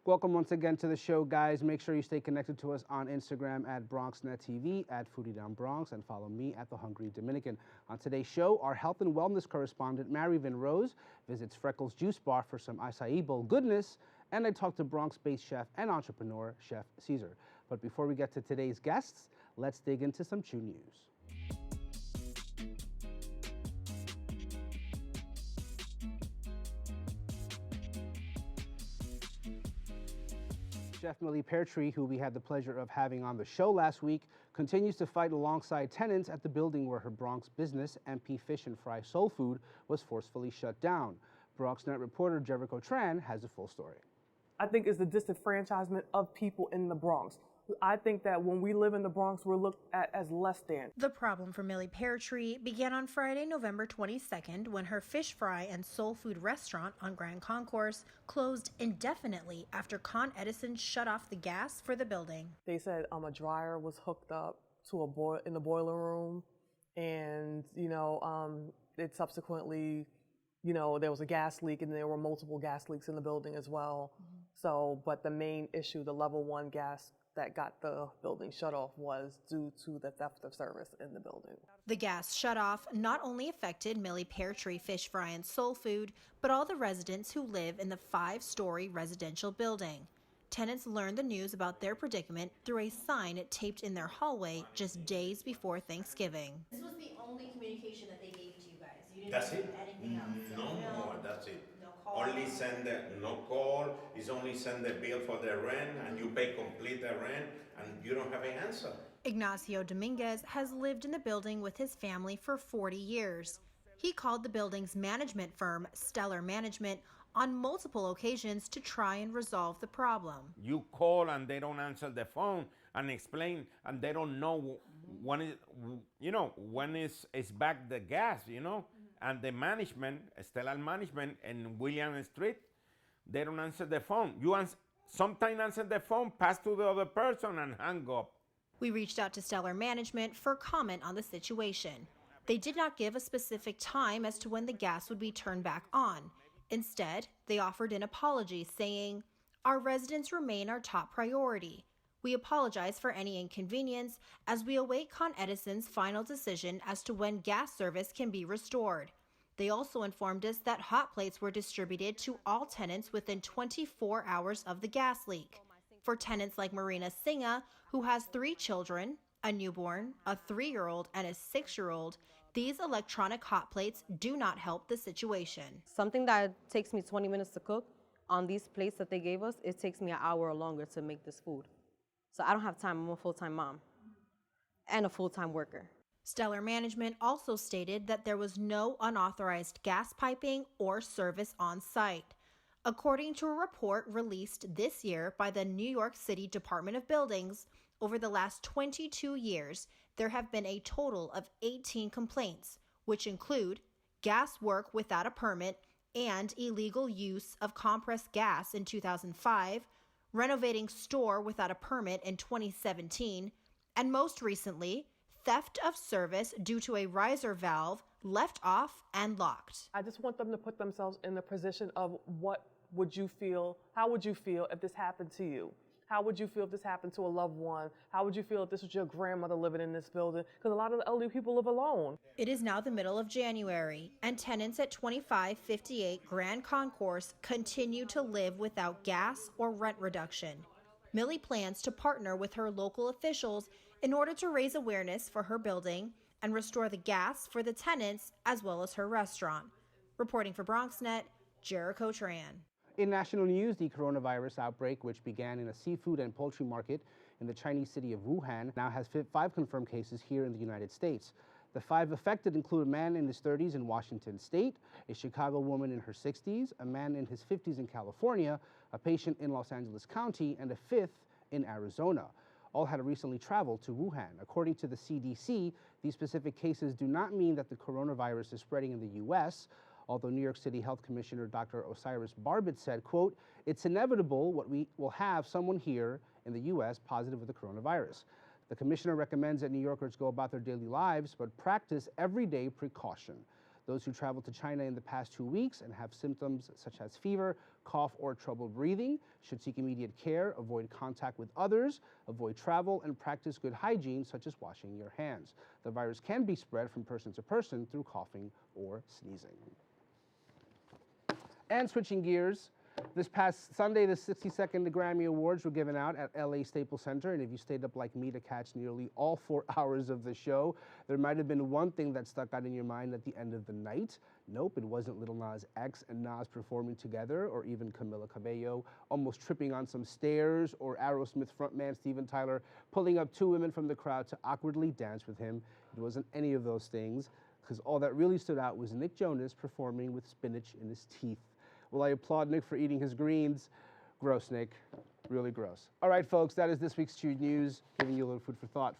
Welcome once again to the show, guys. Make sure you stay connected to us on Instagram at BronxNetTV, at Foodie Down Bronx, and follow me at the Hungry Dominican. On today's show, our health and wellness correspondent, Maryvin Rose, visits Freckles Juice Bar for some acai bowl goodness, and I talk to Bronx-based chef and entrepreneur, Chef Caesar. But before we get to today's guests, let's dig into some Chew News. Chef Pear Tree, who we had the pleasure of having on the show last week, continues to fight alongside tenants at the building where her Bronx business, MP Fish and Fry Soul Food, was forcefully shut down. BronxNet reporter Jericho Tran has the full story. I think it's the disenfranchisement of people in the Bronx. I think that when we live in the Bronx, we're looked at as less than. The problem for Millie Pear Tree began on Friday, November 22nd, when her fish fry and soul food restaurant on Grand Concourse closed indefinitely after Con Edison shut off the gas for the building. They said a dryer was hooked up to in the boiler room, and it subsequently, there was a gas leak, and there were multiple gas leaks in the building as well. Mm-hmm. So, but the main issue, the level 1 gas that got the building shut off, was due to the theft of service in the building. The gas shut off not only affected Millie Pear Tree Fish Fry and Soul Food, but all the residents who live in the 5-story residential building. Tenants learned the news about their predicament through a sign taped in their hallway just days before Thanksgiving. This was the only communication that they gave to you guys. You That's didn't it. do anything else. No more. That's it. No call. Only send no call. It's only send the bill for the rent, and you pay complete the rent, and you don't have an answer. Ignacio Dominguez has lived in the building with his family for 40 years. He called the building's management firm, Stellar Management, on multiple occasions to try and resolve the problem. You call and they don't answer the phone and explain, and they don't know when is back the gas, and the management, Stellar Management in William Street, they don't answer the phone. You sometimes answer the phone, pass to the other person, and hang up. We reached out to Stellar Management for comment on the situation. They did not give a specific time as to when the gas would be turned back on. Instead, they offered an apology, saying, "Our residents remain our top priority. We apologize for any inconvenience as we await Con Edison's final decision as to when gas service can be restored." They also informed us that hot plates were distributed to all tenants within 24 hours of the gas leak. For tenants like Marina Singa, who has 3 children, a newborn, a 3-year-old, and a 6-year-old, these electronic hot plates do not help the situation. Something that takes me 20 minutes to cook, on these plates that they gave us, it takes me an hour or longer to make this food. So I don't have time. I'm a full-time mom and a full-time worker. Stellar Management also stated that there was no unauthorized gas piping or service on site. According to a report released this year by the New York City Department of Buildings, over the last 22 years, there have been a total of 18 complaints, which include gas work without a permit and illegal use of compressed gas in 2005, renovating store without a permit in 2017, and most recently, theft of service due to a riser valve left off and locked. I just want them to put themselves in the position of how would you feel if this happened to you? How would you feel if this happened to a loved one? How would you feel if this was your grandmother living in this building? Because a lot of the elderly people live alone. It is now the middle of January, and tenants at 2558 Grand Concourse continue to live without gas or rent reduction. Millie plans to partner with her local officials in order to raise awareness for her building and restore the gas for the tenants as well as her restaurant. Reporting for BronxNet, Jericho Tran. In national news, the coronavirus outbreak, which began in a seafood and poultry market in the Chinese city of Wuhan, now has 5 confirmed cases here in the United States. The 5 affected include a man in his 30s in Washington State, a Chicago woman in her 60s, a man in his 50s in California, a patient in Los Angeles County, and a 5th in Arizona. All had recently traveled to Wuhan. According to the CDC, these specific cases do not mean that the coronavirus is spreading in the U.S., although New York City Health Commissioner Dr. Osiris Barbit said, quote, "It's inevitable what we will have someone here in the U.S. positive with the coronavirus. The commissioner recommends that New Yorkers go about their daily lives, but practice everyday precaution." Those who traveled to China in the past 2 weeks and have symptoms such as fever, cough, or trouble breathing should seek immediate care, avoid contact with others, avoid travel, and practice good hygiene, such as washing your hands. The virus can be spread from person to person through coughing or sneezing. And switching gears, this past Sunday, the 62nd Grammy Awards were given out at LA Staples Center, and if you stayed up like me to catch nearly all 4 hours of the show, there might have been one thing that stuck out in your mind at the end of the night. Nope, it wasn't Lil Nas X and Nas performing together, or even Camila Cabello almost tripping on some stairs, or Aerosmith frontman Steven Tyler pulling up 2 women from the crowd to awkwardly dance with him. It wasn't any of those things, because all that really stood out was Nick Jonas performing with spinach in his teeth. Well, I applaud Nick for eating his greens. Gross, Nick. Really gross. All right, folks, that is this week's Chewed News, giving you a little food for thought.